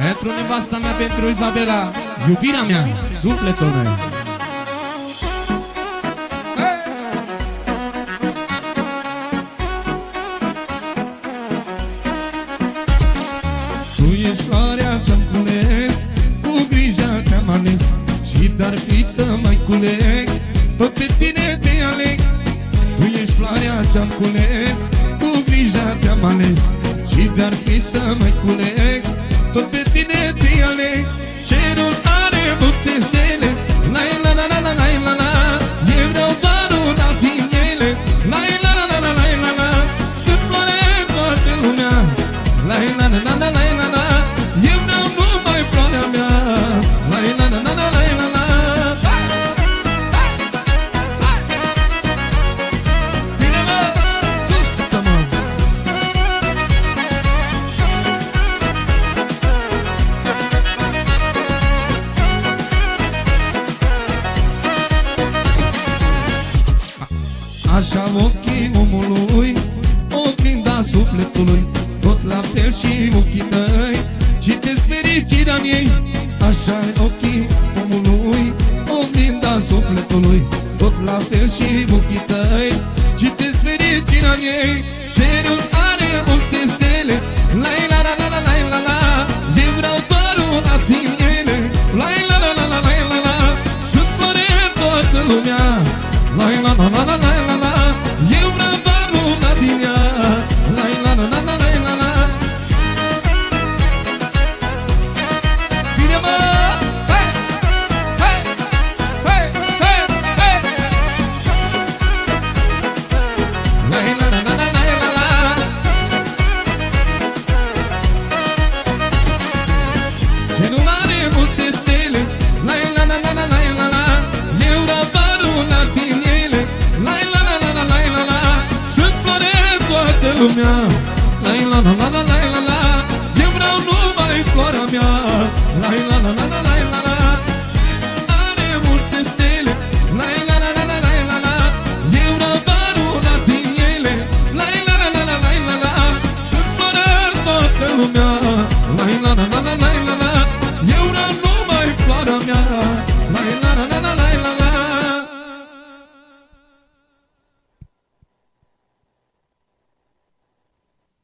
Pentru nevasta mea, pentru Izabela, iubirea mea, sufletul meu. Tu ești floarea ce-am cules, cu grijă te-am ales, și dar fi să mai culeg, tot pe tine te aleg. Tu ești floarea ce-am cules, cu grijă te-am ales, și dar fi să mai culeg, tot pe tine te aleg. Cerul are multe stele, la la la la la la la la. Eu vreau doar una din ele, la la la la la la la la. Sunt floare în toată lumea, la la la la la la la la. Eu vreau numai floarea mea, la la la la la la la la. Bine mă, sus, tătă-mă. Așa ochii omului, oglinda sufletului, tot la fel și ochii tăi citesc fericirea ei. Așa ochii omului, oglinda sufletului, tot la fel și ochii tăi citesc fericirea ei. Cerul are multe stele, la la la la la la la la. Eu vreau doar una din ele, la la la la la la la la. Sunt floare în toată lumea, la la la la la la la la. Eu vreau doar una din ea, la la la la la la la la. Bine mă, hei, hei, hei, hei, hei. La la la la la la la la. Cerul are multe stele, la la la la la la la la. Eu vreau doar una din ele, la la la la la la la la. Sunt floare în toată lumea, la la la la